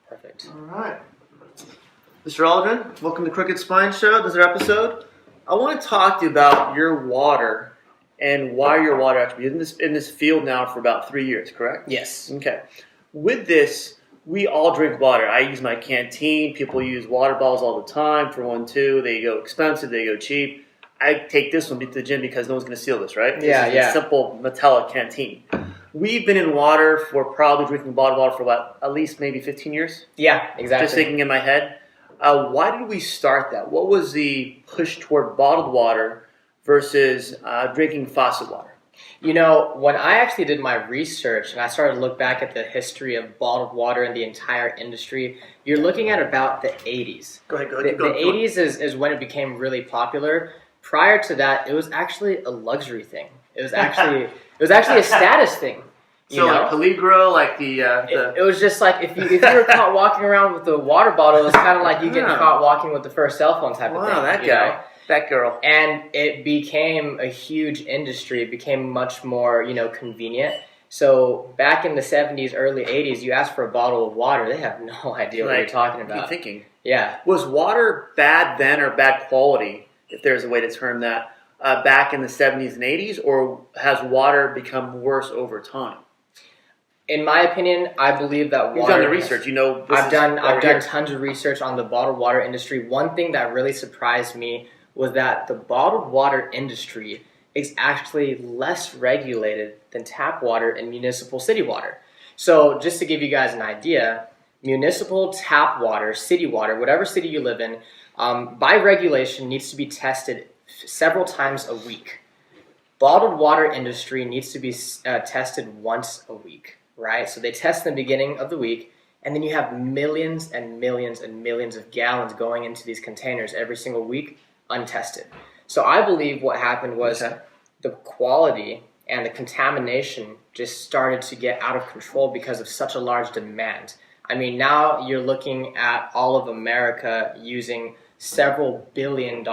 Perfect. All right. Mr. Aldrin, welcome to Crooked Spine Show. This is our episode. I want to talk to you about your water and why your water actually in this field now for about 3 years, correct? Yes. Okay. With this, we all drink water. I use my canteen. People use water bottles all the time for 1, 2. They go expensive. They go cheap. I take this one to the gym because no one's going to steal this, right? Yeah, this is a simple metallic canteen. We've been in water for probably drinking bottled water for about at least maybe 15 years. Yeah, exactly. Just thinking in my head. Why did we start that? What was the push toward bottled water versus drinking faucet water? You know, when I actually did my research and I started to look back at the history of bottled water in the entire industry, you're looking at about the 80s. Go ahead. The 80s is when it became really popular. Prior to that, it was actually a luxury thing. It was actually a status thing. So like Peligro, like the it was just like if you were caught walking around with a water bottle, it was kind of like you getting caught walking with the first cell phone type of thing. Wow, that guy. That girl. And it became a huge industry. It became much more, convenient. So back in the 70s, early 80s, you ask for a bottle of water, they have no idea what you're talking about. What are you thinking? Yeah. Was water bad then or bad quality, if there's a way to term that, back in the 70s and 80s? Or has water become worse over time? In my opinion, I believe that water... You've done the research, I've done tons of research on the bottled water industry. One thing that really surprised me was that the bottled water industry is actually less regulated than tap water and municipal city water. So just to give you guys an idea, municipal tap water, city water, whatever city you live in, by regulation needs to be tested several times a week. Bottled water industry needs to be tested once a week, right? So they test in the beginning of the week, and then you have millions and millions and millions of gallons going into these containers every single week, untested. So I believe what happened was the quality and the contamination just started to get out of control because of such a large demand. I mean, now you're looking at all of America using several billion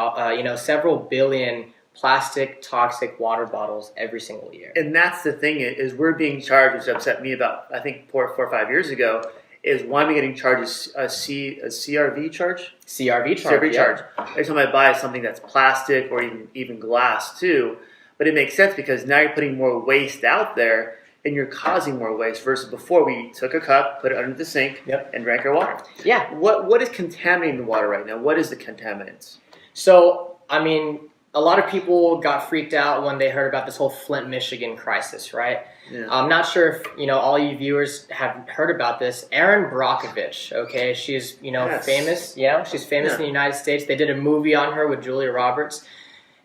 plastic toxic water bottles every single year. And that's the thing is we're being charged, which upset me about, I think, 4 or 5 years ago, is why am I getting charged a CRV charge? CRV charge. Every time I buy something that's plastic or even glass too. But it makes sense because now you're putting more waste out there and you're causing more waste versus before we took a cup, put it under the sink, and drank our water. Yeah. What is contaminating the water right now? What is the contaminants? So, I mean, a lot of people got freaked out when they heard about this whole Flint, Michigan crisis, right? Yeah. I'm not sure if, all you viewers have heard about this. Erin Brockovich, okay? She's, famous. Yeah, she's famous in the United States. They did a movie on her with Julia Roberts.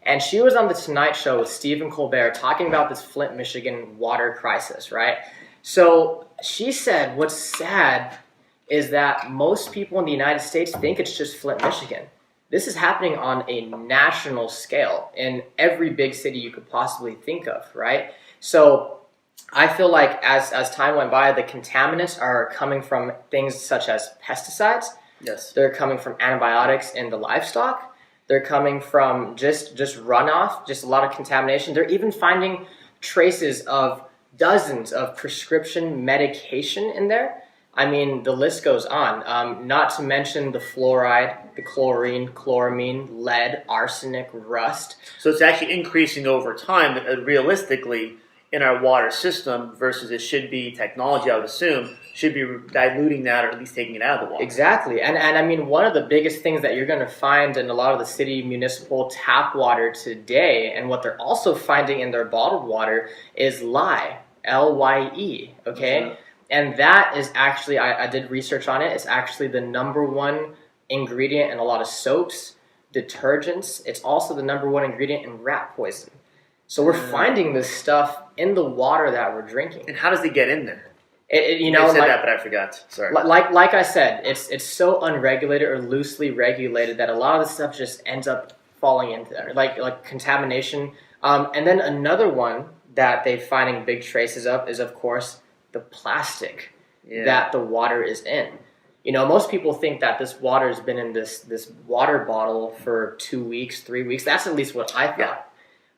And she was on The Tonight Show with Stephen Colbert talking about this Flint, Michigan water crisis, right? So she said what's sad is that most people in the United States think it's just Flint, Michigan. This is happening on a national scale in every big city you could possibly think of, right? So I feel like as time went by, the contaminants are coming from things such as pesticides. Yes. They're coming from antibiotics in the livestock. They're coming from just runoff, just a lot of contamination. They're even finding traces of dozens of prescription medication in there. I mean, the list goes on. Not to mention the fluoride, the chlorine, chloramine, lead, arsenic, rust. So it's actually increasing over time, realistically, in our water system versus it should be technology, I would assume, should be diluting that or at least taking it out of the water. Exactly. And I mean, one of the biggest things that you're going to find in a lot of the city municipal tap water today, and what they're also finding in their bottled water, is lye, L-Y-E, okay? Mm-hmm. And that is actually, I did research on it, it's actually the #1 ingredient in a lot of soaps, detergents. It's also the #1 ingredient in rat poison. So we're finding this stuff in the water that we're drinking. And how does it get in there? You said that, but I forgot. Sorry. Like I said, it's so unregulated or loosely regulated that a lot of the stuff just ends up falling into there, like contamination. And then another one that they're finding big traces of is, of course, the plastic that the water is in. Most people think that this water has been in this water bottle for 2 weeks, 3 weeks. That's at least what I thought. Yeah.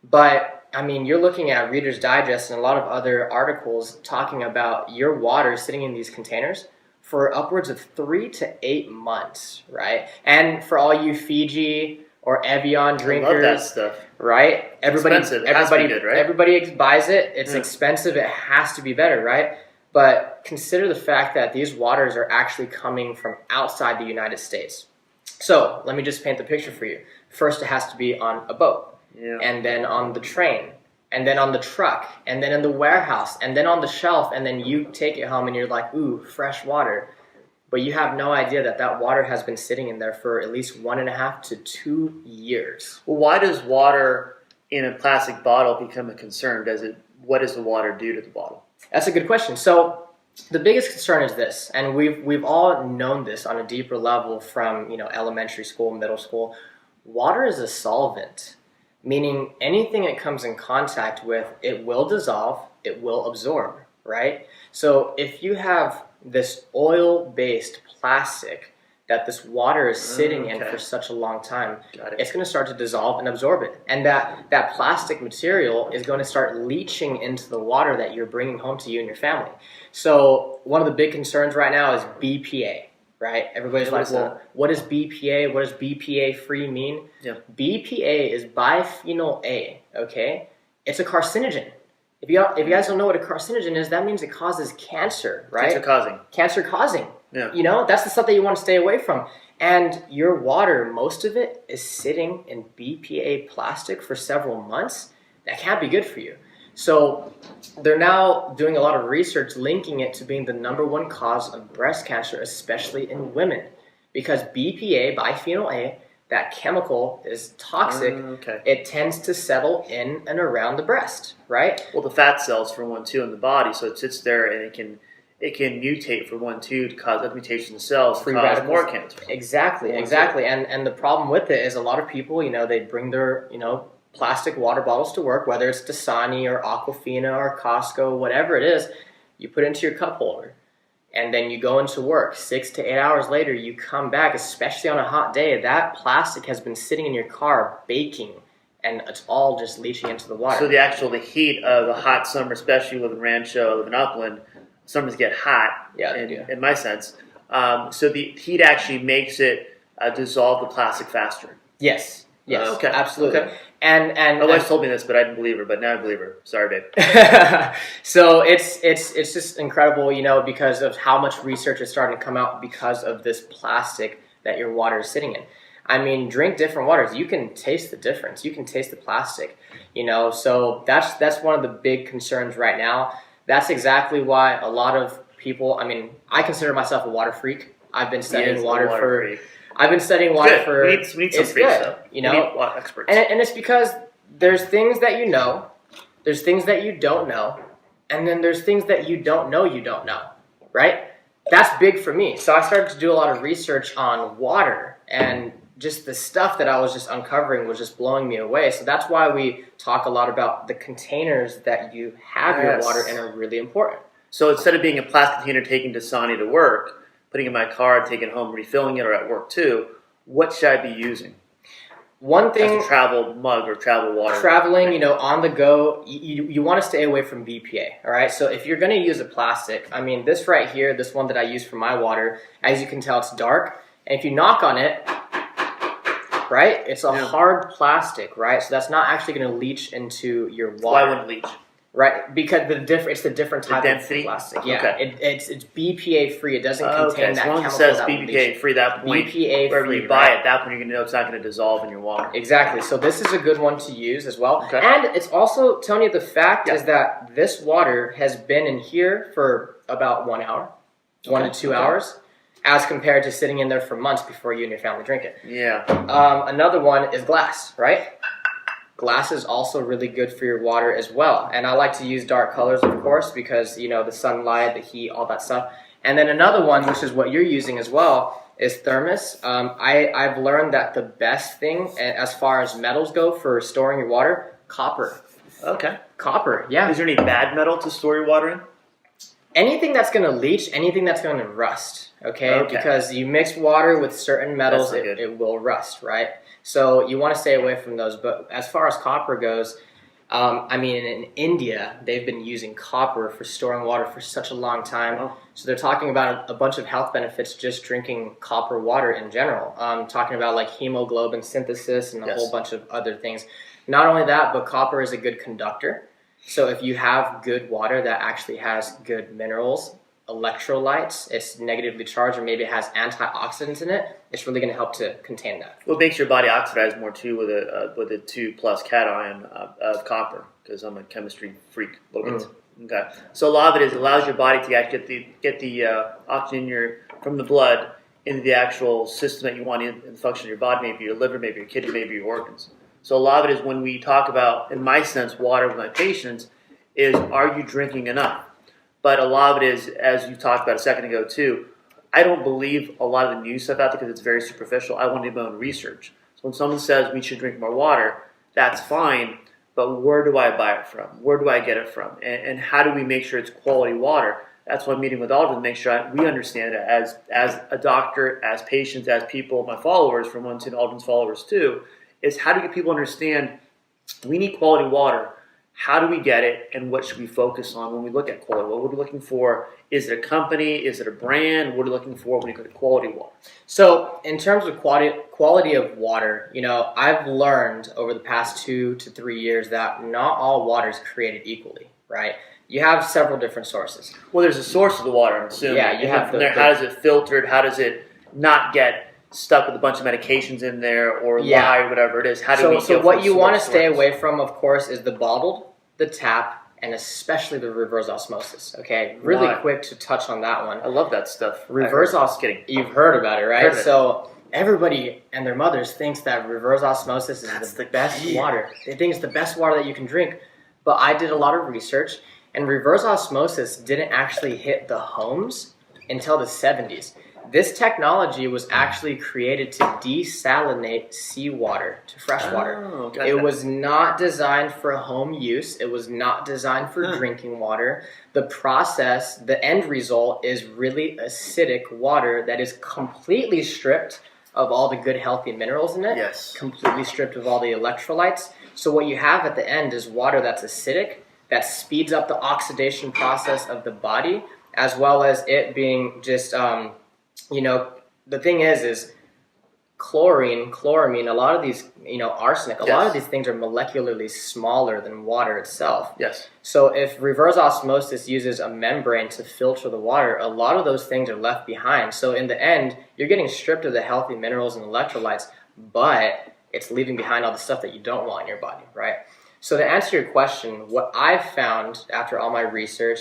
But I mean, you're looking at Reader's Digest and a lot of other articles talking about your water sitting in these containers for upwards of 3 to 8 months, right? And for all you Fiji or Evian drinkers, I love that stuff. Right? Expensive. It has to be good, right? Everybody buys it. It's expensive. It has to be better, right? But consider the fact that these waters are actually coming from outside the United States. So let me just paint the picture for you. First, it has to be on a boat, and then on the train, and then on the truck, and then in the warehouse, and then on the shelf, and then you take it home and you're like, ooh, fresh water. But you have no idea that that water has been sitting in there for at least 1.5 to 2 years. Well, why does water in a plastic bottle become a concern? What does the water do to the bottle? That's a good question. So the biggest concern is this, and we've all known this on a deeper level from elementary school, middle school. Water is a solvent, meaning anything it comes in contact with, it will dissolve, it will absorb, right? So if you have this oil-based plastic that this water is sitting in for such a long time, it's going to start to dissolve and absorb it. And that plastic material is going to start leaching into the water that you're bringing home to you and your family. So one of the big concerns right now is BPA, right? Everybody's like, well, what is BPA? What does BPA-free mean? Yeah. BPA is biphenyl A, okay? It's a carcinogen. If you guys don't know what a carcinogen is, that means it causes cancer, right? Cancer causing. Yeah. That's the stuff that you want to stay away from. And your water, most of it is sitting in BPA plastic for several months. That can't be good for you. So they're now doing a lot of research linking it to being the #1 cause of breast cancer, especially in women. Because BPA, biphenyl A, that chemical is toxic. It tends to settle in and around the breast, right? Well, the fat cells, for one, too, in the body, so it sits there and it can mutate, for one, too, to cause a mutation in cells, to cause more cancer. Exactly. And the problem with it is a lot of people, they bring their, plastic water bottles to work, whether it's Dasani or Aquafina or Costco, whatever it is, you put it into your cup holder. And then you go into work. 6 to 8 hours later, you come back, especially on a hot day, that plastic has been sitting in your car baking, and it's all just leaching into the water. So the heat of a hot summer, especially living Rancho, living Upland, summers get hot, in my sense. So the heat actually makes it dissolve the plastic faster. Yes. Absolutely. Okay. And my wife told me this, but I didn't believe her. But now I believe her. Sorry, babe. So it's just incredible, because of how much research is starting to come out because of this plastic that your water is sitting in. I mean, drink different waters. You can taste the difference. You can taste the plastic. So that's one of the big concerns right now. That's exactly why a lot of people. I mean, I consider myself a water freak. I've been studying water for. I've been studying water for. We need some freaks, though. We need experts. And it's because there's things that you know, there's things that you don't know, and then there's things that you don't know, right? That's big for me. So I started to do a lot of research on water, and just the stuff that I was just uncovering was just blowing me away. So that's why we talk a lot about the containers that you have your water in are really important. So instead of being a plastic container taking Dasani to work, putting it in my car, taking it home, refilling it, or at work too, what should I be using? One thing, as a travel mug or travel water. Traveling, on the go, you want to stay away from BPA, all right? So if you're going to use a plastic, I mean, this right here, this one that I use for my water, as you can tell, it's dark. And if you knock on it, right, it's a hard plastic, right? So that's not actually going to leach into your water. Why wouldn't it leach? Right, because it's the different type of plastic. Yeah, it's BPA free. It doesn't contain that chemical. As long as it says BPA free, that point, BPA wherever you buy it, that point you're going to know it's not going to dissolve in your water. Exactly. So this is a good one to use as well. Okay. And it's also, Tony, the fact is that this water has been in here for about 1 hour, 1 to 2 hours, as compared to sitting in there for months before you and your family drink it. Yeah. Another one is glass, right? Glass is also really good for your water as well. And I like to use dark colors, of course, because, the sunlight, the heat, all that stuff. And then another one, which is what you're using as well, is thermos. I've learned that the best thing, as far as metals go for storing your water, copper. Okay. Copper, yeah. Is there any bad metal to store your water in? Anything that's going to leach, anything that's going to rust, okay? Because you mix water with certain metals, it will rust, right? So you want to stay away from those. But as far as copper goes, I mean, in India, they've been using copper for storing water for such a long time. Oh. So they're talking about a bunch of health benefits just drinking copper water in general. Talking about like hemoglobin synthesis and a whole bunch of other things. Not only that, but copper is a good conductor. So if you have good water that actually has good minerals, electrolytes, it's negatively charged, or maybe it has antioxidants in it, it's really going to help to contain that. What makes your body oxidize more too with a 2+ cation of copper, because I'm a chemistry freak a little bit. Okay, so a lot of it is allows your body to actually get the oxygen from the blood into the actual system that you want in the function of your body, maybe your liver, maybe your kidney, maybe your organs. So a lot of it is when we talk about, in my sense, water with my patients, is are you drinking enough? But a lot of it is, as you talked about a second ago too, I don't believe a lot of the new stuff out there because it's very superficial. I want to do my own research. So when someone says we should drink more water, that's fine, but where do I buy it from? Where do I get it from? And how do we make sure it's quality water? That's why I'm meeting with Aldrin to make sure we understand it as a doctor, as patients, as people, my followers, from one to Aldrin's followers too, is how do you get people to understand we need quality water. How do we get it, and what should we focus on when we look at quality? What are we looking for? Is it a company? Is it a brand? What are we looking for when you look at quality water? So in terms of quality of water, I've learned over the past 2 to 3 years that not all water is created equally, right? You have several different sources. Well, there's a source of the water, I'm assuming. Yeah, you have from there. How does it filtered? How does it not get stuck with a bunch of medications in there or lye or whatever it is? How do we So what you want to stay away from, of course, is the bottled, the tap, and especially the reverse osmosis. Okay, really quick to touch on that one. I love that stuff. Reverse osmosis. You've heard about it, right? Heard of it. So everybody and their mothers thinks that reverse osmosis is the best water. They think it's the best water that you can drink. But I did a lot of research, and reverse osmosis didn't actually hit the homes until the 70s. This technology was actually created to desalinate seawater to fresh water. It was not designed for home use. It was not designed for drinking water. The process, the end result is really acidic water that is completely stripped of all the good healthy minerals in it. Yes. Completely stripped of all the electrolytes. So what you have at the end is water that's acidic, that speeds up the oxidation process of the body, as well as it being just... the thing is chlorine, chloramine, a lot of these, arsenic, a lot of these things are molecularly smaller than water itself. Yes. So if reverse osmosis uses a membrane to filter the water, a lot of those things are left behind. So in the end, you're getting stripped of the healthy minerals and electrolytes, but it's leaving behind all the stuff that you don't want in your body, right? So to answer your question, what I've found after all my research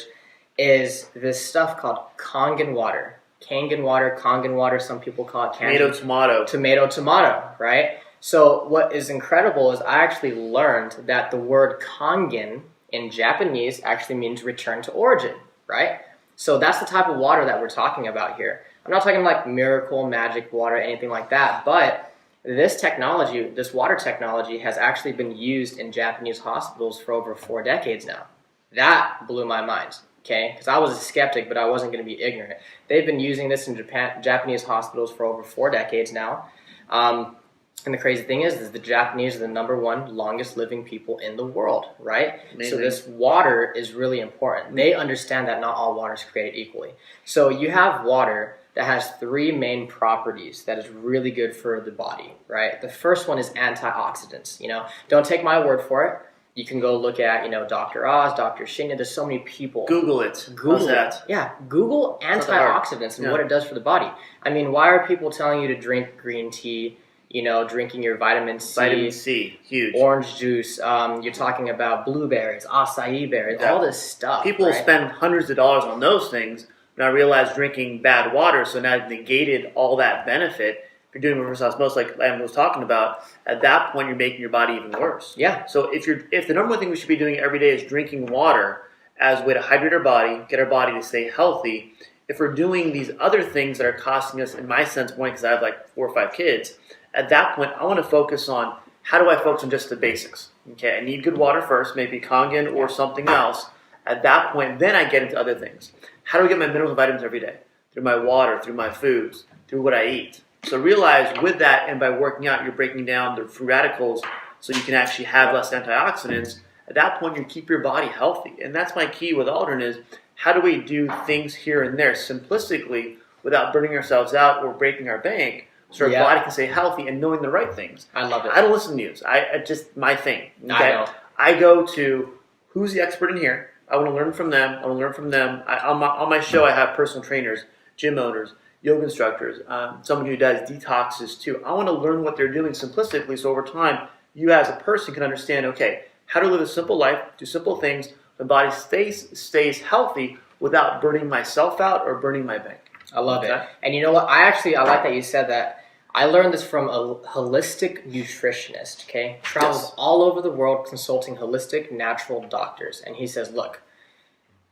is this stuff called Kangen water. Kangen water, some people call it tomato, right? So what is incredible is I actually learned that the word Kangen in Japanese actually means return to origin, right? So that's the type of water that we're talking about here. I'm not talking like miracle, magic water, anything like that, but this technology, this water technology has actually been used in Japanese hospitals for over 4 decades now. That blew my mind. Okay, because I was a skeptic, but I wasn't going to be ignorant. They've been using this in Japanese hospitals for over 4 decades now. And the crazy thing is the Japanese are the #1 longest living people in the world, right? Amazing. So this water is really important. They understand that not all water is created equally. So you have water that has 3 main properties that is really good for the body, right? The first one is antioxidants. Don't take my word for it. You can go look at, Dr. Oz, Dr. Shinya. There's so many people. Google it. Google that. Yeah, Google antioxidants and what it does for the body. I mean, why are people telling you to drink green tea? Drinking your vitamin C. Vitamin C, huge. Orange juice. You're talking about blueberries, acai berries, all this stuff. People spend hundreds of dollars on those things, and I realized drinking bad water, so now I've negated all that benefit. If you're doing reverse osmosis, like Lam was talking about, at that point you're making your body even worse. Yeah. So if the number one thing we should be doing every day is drinking water as a way to hydrate our body, get our body to stay healthy, if we're doing these other things that are costing us, in my sense, more because I have like 4 or 5 kids, at that point I want to focus on how do I focus on just the basics. Okay, I need good water first, maybe Kangen or something else. At that point, then I get into other things. How do I get my minerals and vitamins every day? Through my water, through my foods, through what I eat. So realize with that and by working out, you're breaking down the free radicals so you can actually have less antioxidants. At that point, you keep your body healthy. And that's my key with Aldrin is how do we do things here and there simplistically without burning ourselves out or breaking our bank so our body can stay healthy and knowing the right things. I love it. I don't listen to news. I just, my thing. Okay? I know. I go to who's the expert in here. I want to learn from them. I want to learn from them. On my show, I have personal trainers, gym owners, yoga instructors, someone who does detoxes too. I want to learn what they're doing simplistically so over time, you as a person can understand, okay, how to live a simple life, do simple things, my body stays healthy without burning myself out or burning my bank. I love it. And you know what? I like that you said that. I learned this from a holistic nutritionist, okay? Travels all over the world consulting holistic natural doctors. And he says, look,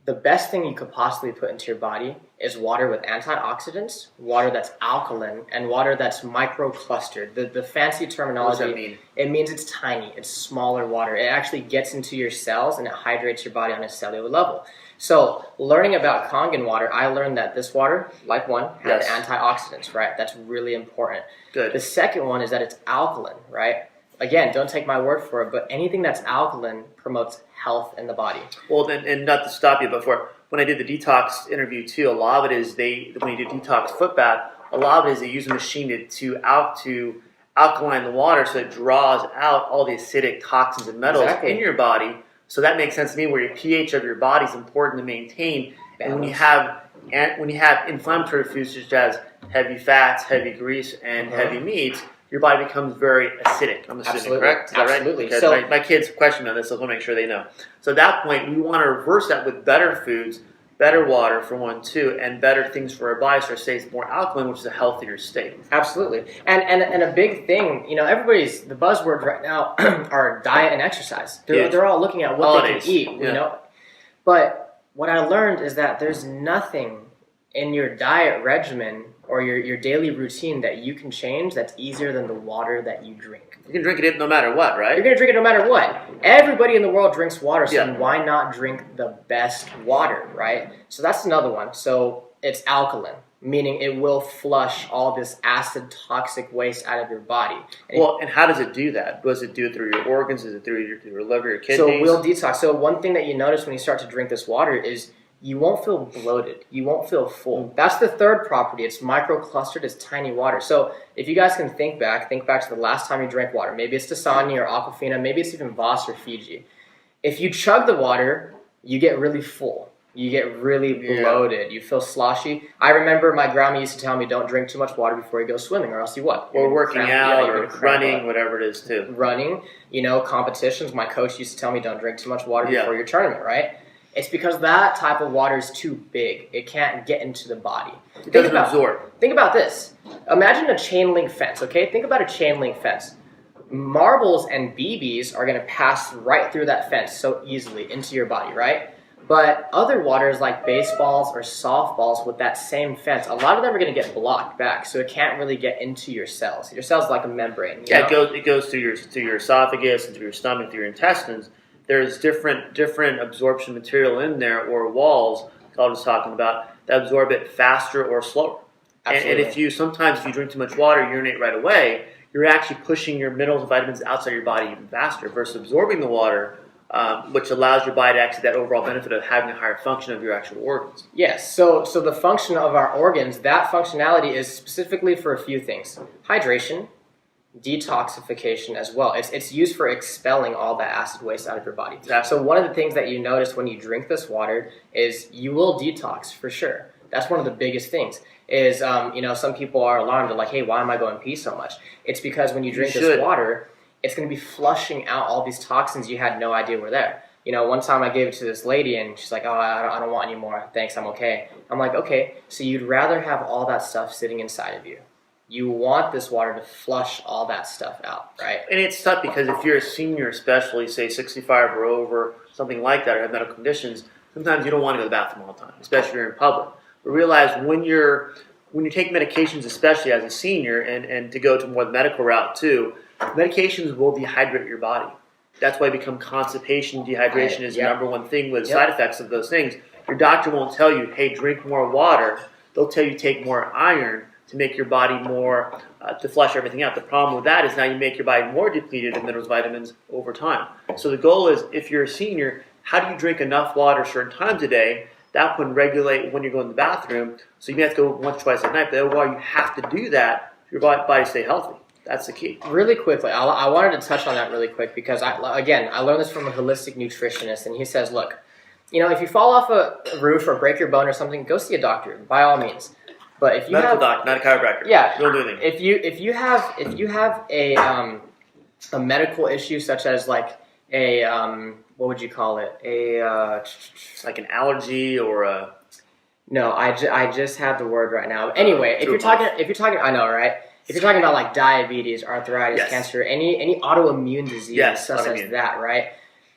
the best thing you could possibly put into your body is water with antioxidants, water that's alkaline, and water that's microclustered. The fancy terminology, what does that mean? It means it's tiny, it's smaller water. It actually gets into your cells and it hydrates your body on a cellular level. So learning about Kangen water, I learned that this water, like one, has antioxidants, right? That's really important. Good. The second one is that it's alkaline, right? Again, don't take my word for it, but anything that's alkaline promotes health in the body. Well, and not to stop you, but when I did the detox interview too, a lot of it is when you do detox foot bath, a lot of it is they use a machine to alkaline the water so it draws out all the acidic toxins and metals in your body. So that makes sense to me where your pH of your body is important to maintain. And when you have inflammatory foods such as heavy fats, heavy grease, and heavy meats, your body becomes very acidic. I'm assuming, correct? Is that Absolutely. Right? Because So, my kids question on this, so I want to make sure they know. So at that point, we want to reverse that with better foods, better water for one, two, and better things for our body so it stays more alkaline, which is a healthier state. Absolutely. And a big thing, the buzzwords right now are diet and exercise. They're all looking at what they can eat, But what I learned is that there's nothing in your diet regimen or your daily routine that you can change that's easier than the water that you drink. You can drink it no matter what, right? You're going to drink it no matter what. Everybody in the world drinks water, so why not drink the best water, right? So that's another one. So it's alkaline, meaning it will flush all this acid, toxic waste out of your body. And how does it do that? Does it do it through your organs? Is it through your liver, your kidneys? So it will detox. So one thing that you notice when you start to drink this water is you won't feel bloated. You won't feel full. That's the third property. It's microclustered. It's tiny water. So if you guys can think back to the last time you drank water. Maybe it's Dasani or Aquafina. Maybe it's even Voss or Fiji. If you chug the water, you get really full. You get really bloated. You feel sloshy. I remember my grandma used to tell me, don't drink too much water before you go swimming or else you what? Or working out or running, whatever it is too. Running, competitions. My coach used to tell me, don't drink too much water before your tournament, right? It's because that type of water is too big. It can't get into the body. It doesn't absorb. Think about this. Imagine a chain link fence, okay? Think about a chain link fence. Marbles and BBs are going to pass right through that fence so easily into your body, right? But other waters like baseballs or softballs with that same fence, a lot of them are going to get blocked back, so it can't really get into your cells. Your cells like a membrane. It goes through your esophagus, into your stomach, through your intestines. There's different absorption material in there or walls, I was talking about, that absorb it faster or slower. And if you drink too much water, urinate right away, you're actually pushing your minerals and vitamins outside your body even faster versus absorbing the water, which allows your body to actually that overall benefit of having a higher function of your actual organs. Yes, so the function of our organs, that functionality is specifically for a few things. Hydration, detoxification as well. It's used for expelling all that acid waste out of your body. So one of the things that you notice when you drink this water is you will detox for sure. That's one of the biggest things. Is some people are alarmed. They're like, hey, why am I going pee so much? It's because when you drink this water, it's going to be flushing out all these toxins you had no idea were there. One time I gave it to this lady and she's like, oh, I don't want any more. Thanks, I'm okay. I'm like, okay, so you'd rather have all that stuff sitting inside of you. You want this water to flush all that stuff out, right? And it's tough because if you're a senior, especially, say 65 or over, something like that, or have medical conditions, sometimes you don't want to go to the bathroom all the time, especially if you're in public. But realize when you take medications, especially as a senior, and to go to more the medical route too, medications will dehydrate your body. That's why become constipation, dehydration is the number one thing with side effects of those things. Your doctor won't tell you, hey, drink more water. They'll tell you take more iron, to make your body more, to flush everything out. The problem with that is now you make your body more depleted of minerals, vitamins over time. So the goal is, if you're a senior, how do you drink enough water certain times a day? That would regulate when you're going to the bathroom. So you may have to go once, twice at night, but overall you have to do that for your body to stay healthy. That's the key. Really quickly, I wanted to touch on that really quick because, I learned this from a holistic nutritionist, and he says, look, if you fall off a roof or break your bone or something, go see a doctor, by all means. But if you medical doctor, not a chiropractor. Yeah. Don't do anything. If you have a medical issue such as like a what would you call it? Like an allergy or a... No, I just had the word right now. Anyway, if you're talking, I know, right? If you're talking about like diabetes, arthritis, yes. cancer, any autoimmune disease, yes, such as that, right?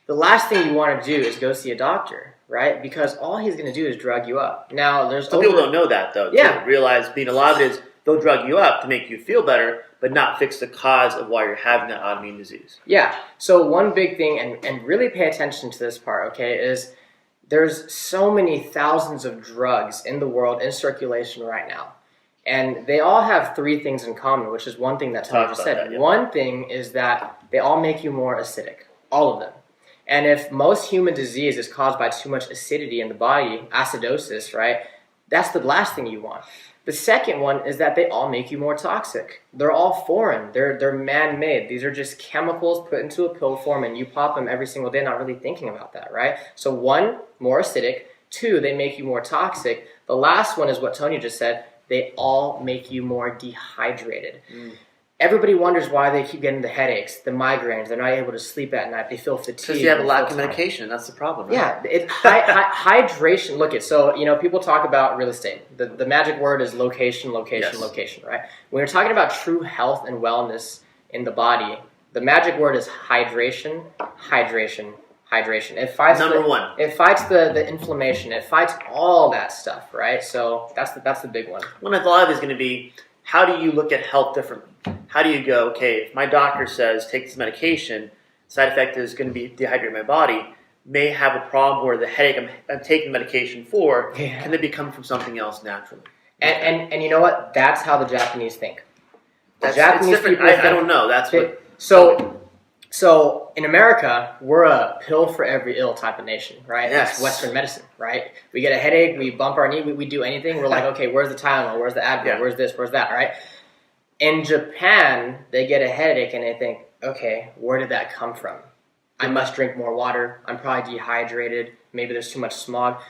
The last thing you want to do is go see a doctor, right? Because all he's going to do is drug you up. Now, some people don't know that, though. Yeah. Realize a lot of it is they'll drug you up to make you feel better, but not fix the cause of why you're having that autoimmune disease. Yeah. So one big thing, and really pay attention to this part, okay, is there's so many thousands of drugs in the world in circulation right now. And they all have three things in common, which is one thing that Tony just said. That, yeah. One thing is that they all make you more acidic, all of them. And if most human disease is caused by too much acidity in the body, acidosis, right, that's the last thing you want. The second one is that they all make you more toxic. They're all foreign. They're man-made. These are just chemicals put into a pill form, and you pop them every single day, not really thinking about that, right? So one, more acidic. Two, they make you more toxic. The last one is what Tony just said. They all make you more dehydrated. Everybody wonders why they keep getting the headaches, the migraines. They're not able to sleep at night. They feel fatigued. Because you have a lack of medication. That's the problem. Right? Yeah, hydration. Look, people talk about real estate. The magic word is location, location, yes. location, right? When you're talking about true health and wellness in the body, the magic word is hydration, hydration, hydration. It fights one. It fights the inflammation. It fights all that stuff, right? So that's the big one. One I thought of is going to be, how do you look at health differently? How do you go, okay, if my doctor says take this medication, side effect is going to be dehydrate my body, may have a problem where the headache I'm taking medication for, can it be coming from something else naturally? And you know what? That's how the Japanese think. It's different. I don't know. That's what. So in America, we're a pill for every ill type of nation, right? Yes. That's Western medicine, right? We get a headache, we bump our knee, we do anything. We're like, okay, where's the Tylenol? Where's the Advil? Yeah. Where's this? Where's that? Right? In Japan, they get a headache and they think, okay, where did that come from? I must drink more water. I'm probably dehydrated. Maybe there's too much smog.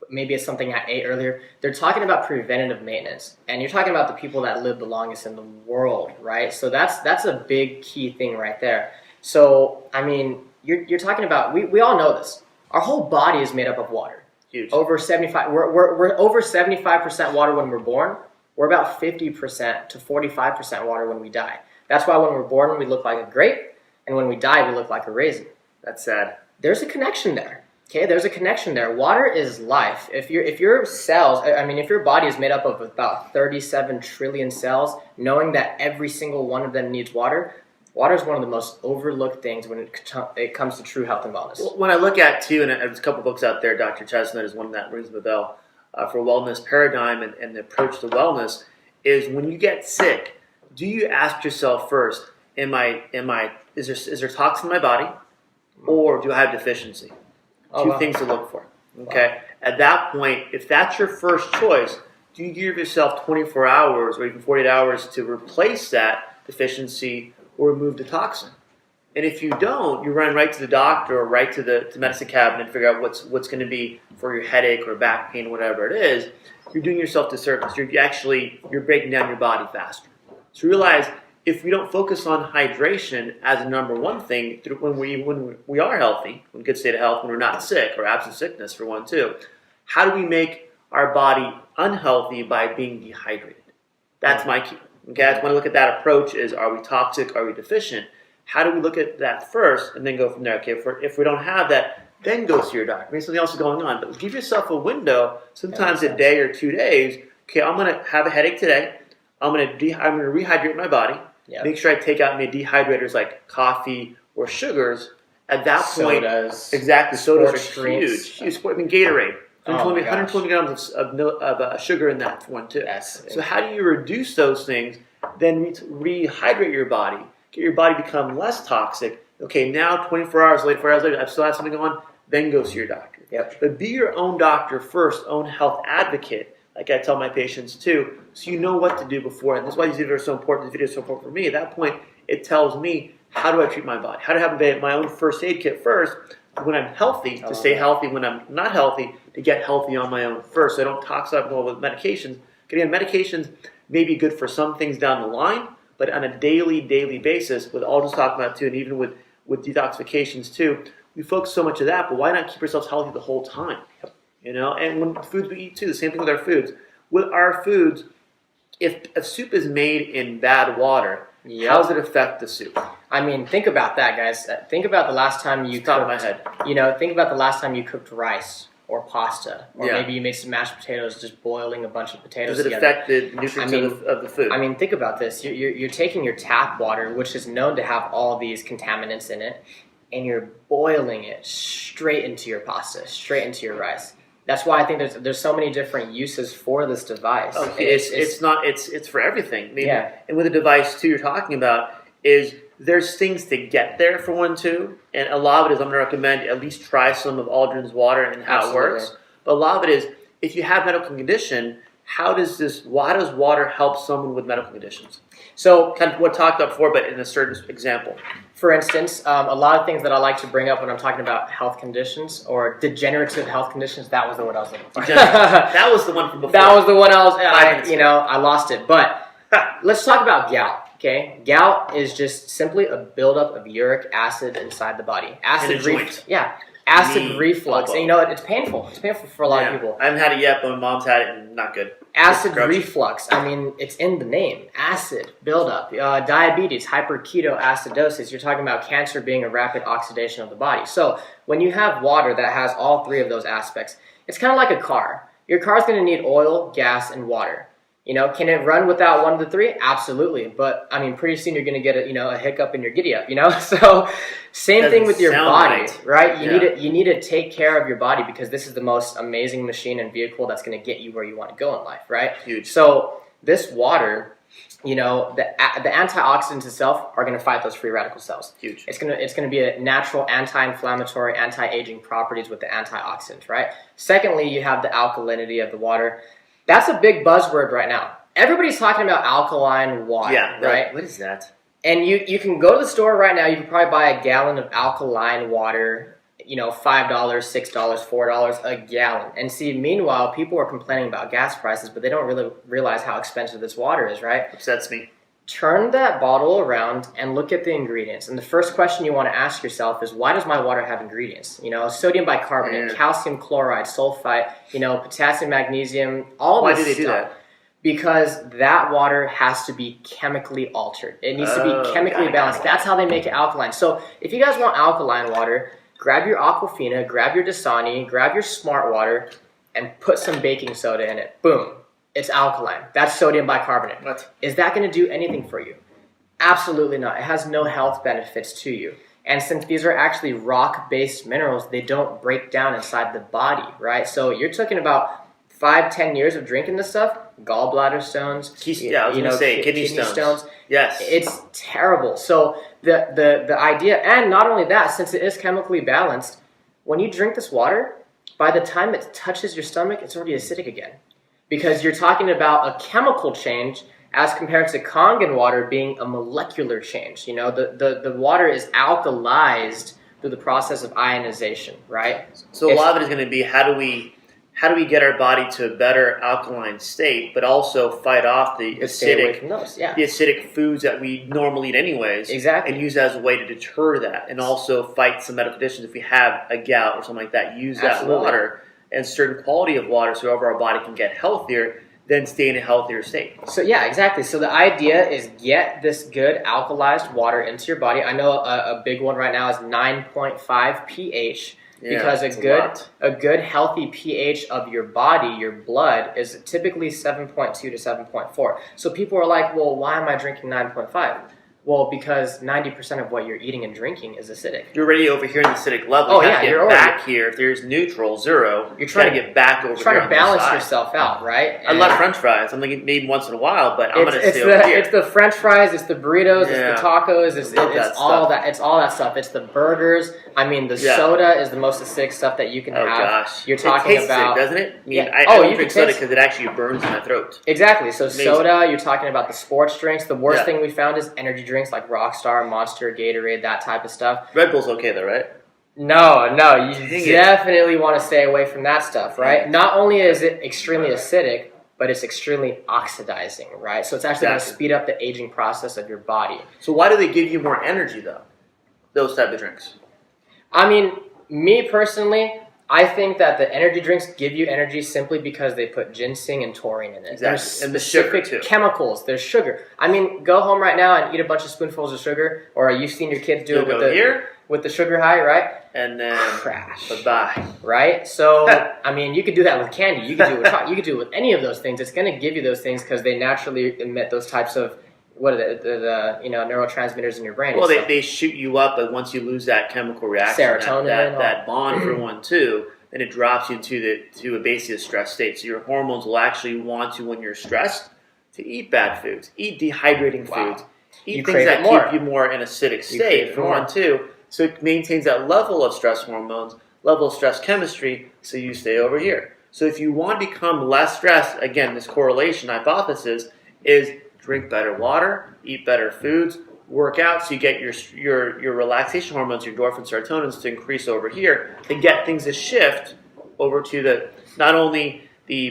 Maybe it's something I ate earlier. They're talking about preventative maintenance. And you're talking about the people that live the longest in the world, right? So that's a big key thing right there. So, I mean, you're talking about, we all know this. Our whole body is made up of water. Huge. Over 75, we're over 75% water when we're born. We're about 50% to 45% water when we die. That's why when we're born, we look like a grape, and when we die, we look like a raisin. That's sad. There's a connection there. Okay, there's a connection there. Water is life. If your cells, if your body is made up of about 37 trillion cells, knowing that every single one of them needs water, water is one of the most overlooked things when it comes to true health and wellness. Well, when I look at, too, and there's a couple books out there, Dr. Chestnut is one that rings the bell for wellness paradigm and the approach to wellness, is when you get sick, do you ask yourself first, is there toxin in my body, or do I have deficiency? Two things to look for. Okay. Wow. At that point, if that's your first choice, do you give yourself 24 hours or even 48 hours to replace that deficiency or remove the toxin? And if you don't, you run right to the doctor or right to the medicine cabinet and figure out what's going to be for your headache or back pain, whatever it is. You're doing yourself disservice. You're breaking down your body faster. So realize, if we don't focus on hydration as a number one thing when we are healthy, in good state of health, when we're not sick or absent sickness for one too, how do we make our body unhealthy by being dehydrated? That's my key. Okay, that's when I look at that approach is, are we toxic, are we deficient? How do we look at that first and then go from there? Okay, if we don't have that, then go see your doctor. Maybe something else is going on, but give yourself a window, sometimes a day or 2 days. Okay, I'm going to have a headache today. I'm going to rehydrate my body. Yep. Make sure I take out my dehydrators like coffee or sugars. At that point, sodas, exactly, sodas are huge. Gatorade. 120 grams of sugar in that one too. Yes. So how do you reduce those things? Then rehydrate your body, get your body become less toxic. Okay, now 24 hours later, 4 hours later, I still have something going on. Then go see your doctor. Yep. But be your own doctor first, own health advocate, like I tell my patients too, so you know what to do before. And that's why these videos are so important. This video is so important for me. At that point, it tells me how do I treat my body, how to have my own first aid kit first when I'm healthy, to stay healthy when I'm not healthy, to get healthy on my own first. So I don't tox up with medications. Again, medications may be good for some things down the line, but on a daily basis, with Aldrin's talking about too, and even with detoxifications too, we focus so much of that, but why not keep ourselves healthy the whole time? You know, and when the foods we eat too, the same thing with our foods. With our foods, if a soup is made in bad water, how does it affect the soup? I mean, think about that, guys. Think about the last time you cooked, my head. You know, think about the last time you cooked rice or pasta, or maybe you made some mashed potatoes, just boiling a bunch of potatoes together. Does it affect the nutrients of the food? I mean, think about this. You're taking your tap water, which is known to have all these contaminants in it, and you're boiling it straight into your pasta, straight into your rice. That's why I think there's so many different uses for this device. Oh, it's for everything. I mean, and with the device too, you're talking about is there's things to get there for one too, and a lot of it is I'm going to recommend at least try some of Aldrin's water and how it works. But a lot of it is if you have medical condition, how does water help someone with medical conditions? So kind of what talked about before, but in a certain example. For instance, a lot of things that I like to bring up when I'm talking about health conditions or degenerative health conditions. That was the word I was looking for. That was the one from before. That was the one I lost it. But let's talk about gout. Okay, gout is just simply a buildup of uric acid inside the body. Acid reflux. And you know, it's painful. It's painful for a lot of people. I haven't had it yet, but my mom's had it and not good. Acid reflux. I mean, it's in the name. Acid buildup. Diabetes, hyperketoacidosis. You're talking about cancer being a rapid oxidation of the body. So when you have water that has all three of those aspects, it's kind of like a car. Your car's going to need oil, gas, and water. You know, can it run without one of the three? Absolutely. But I mean, pretty soon you're going to get a hiccup in your giddy up, you know? So same thing with your body, right? You need to take care of your body because this is the most amazing machine and vehicle that's going to get you where you want to go in life, right? Huge. So this water, you know, the antioxidants itself are going to fight those free radical cells. Huge. It's going to be a natural anti-inflammatory, anti-aging properties with the antioxidants, right? Secondly, you have the alkalinity of the water. That's a big buzzword right now. Everybody's talking about alkaline water, right? What is that? And you can go to the store right now. You can probably buy a gallon of alkaline water, you know, $5, $6, $4 a gallon. And see, meanwhile, people are complaining about gas prices, but they don't really realize how expensive this water is, right? Upsets me. Turn that bottle around and look at the ingredients. And the first question you want to ask yourself is, why does my water have ingredients? You know, sodium bicarbonate, calcium chloride, sulfite, you know, potassium, magnesium, all this stuff. Why do they do that? Because that water has to be chemically altered. It needs to be chemically balanced. That's how they make it alkaline. So if you guys want alkaline water, grab your Aquafina, grab your Dasani, grab your Smart Water, and put some baking soda in it. Boom. It's alkaline. That's sodium bicarbonate. What? Is that going to do anything for you? Absolutely not. It has no health benefits to you. And since these are actually rock-based minerals, they don't break down inside the body, right? So you're talking about 5-10 years of drinking this stuff, gallbladder stones, kidney stones. Yes. It's terrible. So the idea, and not only that, since it is chemically balanced, when you drink this water, by the time it touches your stomach, it's already acidic again. Because you're talking about a chemical change as compared to Kangen water being a molecular change. You know, the water is alkalized through the process of ionization, right? So a lot of it is going to be how do we get our body to a better alkaline state, but also fight off the acidic foods that we normally eat anyways. Exactly. And use that as a way to deter that, and also fight some medical conditions. If we have a gout or something like that, use that water and certain quality of water so our body can get healthier, then stay in a healthier state. So yeah, exactly. So the idea is get this good alkalized water into your body. I know a big one right now is 9.5 pH. Because a good healthy pH of your body, your blood, is typically 7.2 to 7.4. So people are like, well, why am I drinking 9.5? Well, because 90% of what you're eating and drinking is acidic. You're already over here in the acidic level. Oh, you yeah, have to get back here. If there's neutral, 0, you're trying to get back over here. Trying to balance yourself out, right? I love French fries. I'm like maybe once in a while, but I'm going to stay over here. It's the French fries, it's the burritos, it's the tacos, it's all that. It's all that stuff. It's the burgers. I mean, the soda is the most acidic stuff that you can have. Oh gosh, you're talking about, acidic, doesn't it? I mean, I don't drink soda because it actually burns in my throat. Exactly. So soda. You're talking about the sports drinks. The worst thing we found is energy drinks like Rockstar, Monster, Gatorade, that type of stuff. Red Bull's okay though, right? No, you definitely want to stay away from that stuff, right? Not only is it extremely acidic, but it's extremely oxidizing, right? So it's actually going to speed up the aging process of your body. So why do they give you more energy though? Those type of drinks. I mean, me personally, I think that the energy drinks give you energy simply because they put ginseng and taurine in it. Exactly. There's and the sugar too. Chemicals. There's sugar. I mean, go home right now and eat a bunch of spoonfuls of sugar, or you've seen your kids do it with the sugar high, right? And then crash. Bye-bye. Right? So, I mean, you could do that with candy. You could do it with chocolate. You could do it with any of those things. It's going to give you those things because they naturally emit those types of the neurotransmitters in your brain. Well, they shoot you up, but once you lose that chemical reaction, serotonin, that bond for 1-2, then it drops you to basically a stress state. So your hormones will actually want to, when you're stressed, to eat bad foods, eat dehydrating foods, eat things that keep you more in an acidic state for 1-2. So it maintains that level of stress hormones, level of stress chemistry, so you stay over here. So if you want to become less stressed, again, this correlation hypothesis is drink better water, eat better foods, work out so you get your relaxation hormones, your endorphins, serotonins to increase over here to get things to shift over to the not only the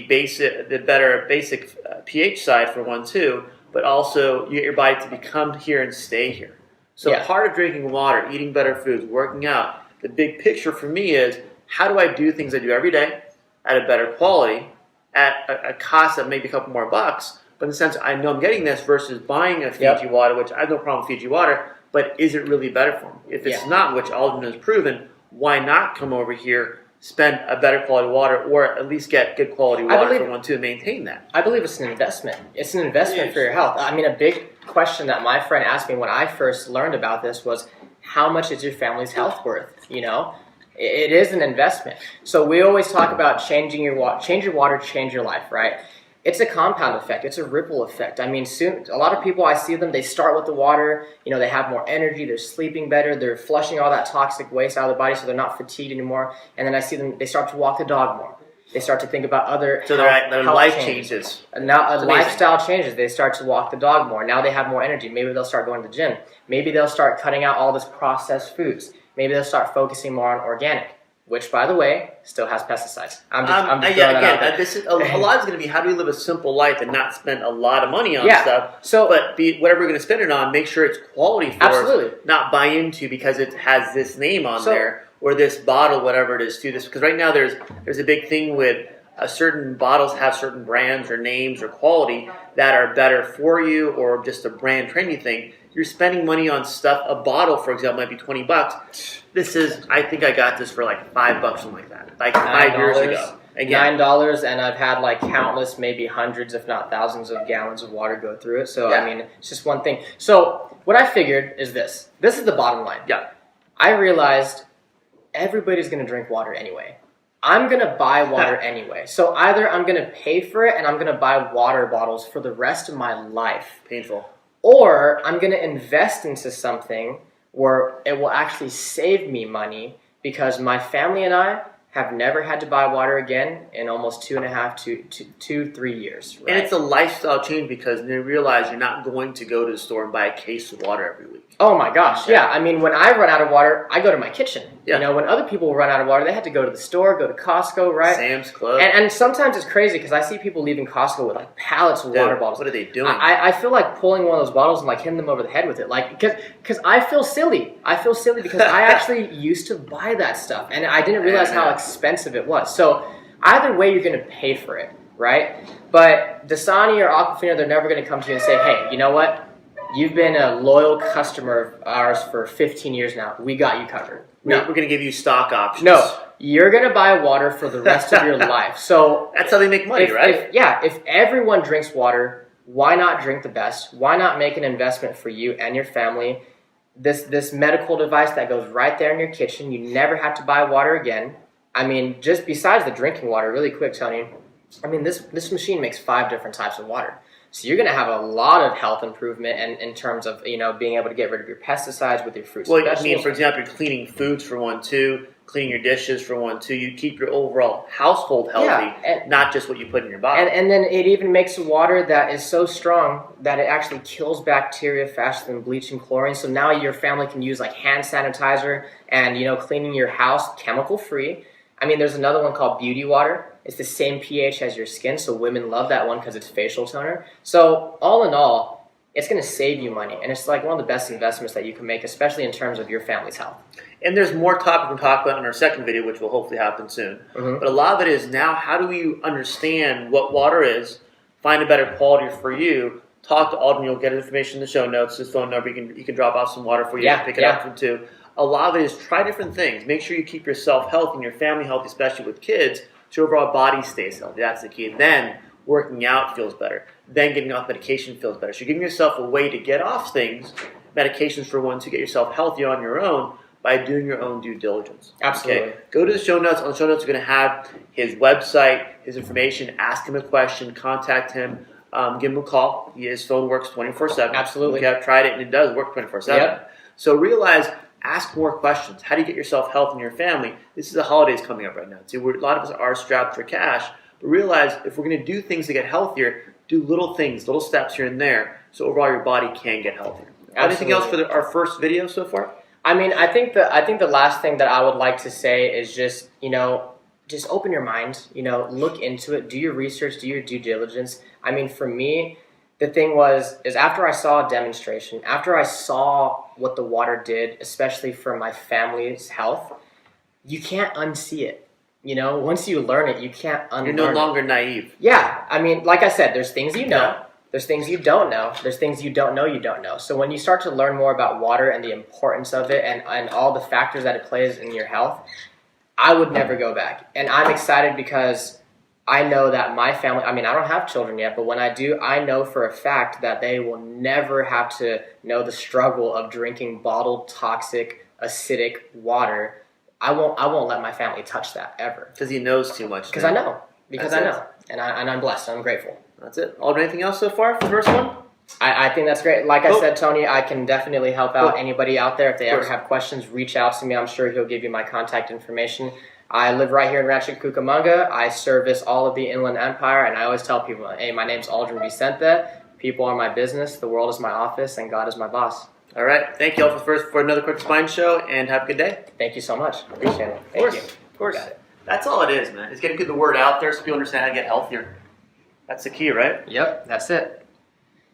better basic pH side for 1-2, but also you get your body to become here and stay here. So part of drinking water, eating better foods, working out, the big picture for me is how do I do things I do every day at a better quality at a cost of maybe a couple more bucks, but in the sense I know I'm getting this versus buying a Fiji water, which I have no problem with Fiji water, but is it really better for me? If it's not, which Aldrin has proven, why not come over here, spend a better quality water, or at least get good quality water for 1-2 and maintain that? I believe it's an investment. It's an investment for your health. I mean, a big question that my friend asked me when I first learned about this was, how much is your family's health worth? You know, it is an investment. So we always talk about change your water, change your life, right? It's a compound effect. It's a ripple effect. I mean, soon a lot of people, I see them, they start with the water, you know, they have more energy, they're sleeping better, they're flushing all that toxic waste out of the body so they're not fatigued anymore. And then I see them, they start to walk the dog more. They start to think about other their life changes. And now lifestyle changes. They start to walk the dog more. Now they have more energy. Maybe they'll start going to the gym. Maybe they'll start cutting out all this processed foods. Maybe they'll start focusing more on organic, which, by the way, still has pesticides. I'm just throwing that out there. This is, a lot is going to be how do we live a simple life and not spend a lot of money on stuff. So, but whatever we're going to spend it on, make sure it's quality for us. Not buy into because it has this name on there or this bottle, whatever it is, to this. Because right now there's a big thing with certain bottles have certain brands or names or quality that are better for you or just a brand trendy thing. You're spending money on stuff. A bottle, for example, might be $20. This is, I think I got this for like $5, something like that. Like 5 years ago. Again. $9, and I've had like countless, maybe hundreds, if not thousands of gallons of water go through it. So, I mean, it's just one thing. So, what I figured is this. This is the bottom line. Yeah. I realized everybody's going to drink water anyway. I'm going to buy water anyway. So, either I'm going to pay for it and I'm going to buy water bottles for the rest of my life. Painful. Or I'm going to invest into something where it will actually save me money because my family and I have never had to buy water again in almost 3 years. Right? And it's a lifestyle change because you realize you're not going to go to the store and buy a case of water every week. Oh my gosh, yeah. I mean, when I run out of water, I go to my kitchen. Yeah. You know, when other people run out of water, they had to go to the store, go to Costco, right? Sam's Club. And sometimes it's crazy because I see people leaving Costco with like pallets of water bottles. What are they doing? I feel like pulling one of those bottles and like hitting them over the head with it. Like, because I feel silly. I feel silly because I actually used to buy that stuff and I didn't realize how expensive it was. So either way, you're going to pay for it, right? But Dasani or Aquafina, they're never going to come to you and say, hey, you know what? You've been a loyal customer of ours for 15 years now. We got you covered. No. We're going to give you stock options. No. You're going to buy water for the rest of your life. So that's how they make money, right? If everyone drinks water, why not drink the best? Why not make an investment for you and your family? This medical device that goes right there in your kitchen. You never have to buy water again. I mean, just besides the drinking water, really quick, Tony, I mean, this machine makes 5 different types of water. So you're going to have a lot of health improvement in terms of, being able to get rid of your pesticides with your fruits and vegetables. I mean, for example, you're cleaning foods for 1, 2, cleaning your dishes for 1, 2. You keep your overall household healthy, not just what you put in your body. And then it even makes water that is so strong that it actually kills bacteria faster than bleach and chlorine. So now your family can use like hand sanitizer and, cleaning your house chemical-free. I mean, there's another one called Beauty Water. It's the same pH as your skin, so women love that one because it's facial toner. So all in all, it's going to save you money, and it's like one of the best investments that you can make, especially in terms of your family's health. And there's more topic we can talk about in our second video, which will hopefully happen soon. But a lot of it is now, how do we understand what water is, find a better quality for you, talk to Aldrin. You'll get information in the show notes, his phone number. You can drop off some water for you and pick it up from too. A lot of it is try different things. Make sure you keep yourself healthy and your family healthy, especially with kids, so your overall body stays healthy. That's the key. Then working out feels better. Then getting off medication feels better. So you're giving yourself a way to get off things, medications for 1, to get yourself healthy on your own by doing your own due diligence. Absolutely. Okay? Go to the show notes. On the show notes, you're going to have his website, his information. Ask him a question. Contact him. Give him a call. His phone works 24/7. Absolutely. Okay, I've tried it, and it does work 24/7. Yep. So realize, ask more questions. How do you get yourself health in your family? This is the holidays coming up right now. See, a lot of us are strapped for cash, but realize if we're going to do things to get healthier, do little things, little steps here and there, so overall your body can get healthier. Anything else for our first video so far? I mean, I think the last thing that I would like to say is just open your mind. Look into it. Do your research. Do your due diligence. I mean, for me, the thing is after I saw a demonstration, after I saw what the water did, especially for my family's health, you can't unsee it. Once you learn it, you can't unlearn it. You're no longer naive. Yeah, I mean, like I said, there's things you know, there's things you don't know, there's things you don't know. So when you start to learn more about water and the importance of it and all the factors that it plays in your health, I would never go back. And I'm excited because I know that my family, I mean, I don't have children yet, but when I do, I know for a fact that they will never have to know the struggle of drinking bottled, toxic, acidic water. I won't let my family touch that ever. Because he knows too much. Because I know. Because I know. And I'm blessed. I'm grateful. That's it. Aldrin, anything else so far for the first one? I think that's great. Like I said, Tony, I can definitely help out anybody out there. If they ever have questions, reach out to me. I'm sure he'll give you my contact information. I live right here in Rancho Cucamonga. I service all of the Inland Empire, and I always tell people, hey, my name's Aldrin Vicente. People are my business, the world is my office, and God is my boss. All right. Thank you all for another quick spine show, and have a good day. Thank you so much. Appreciate it. Thank you. Of course. That's all it is, man. It's getting the word out there so people understand how to get healthier. That's the key, right? Yep, that's it.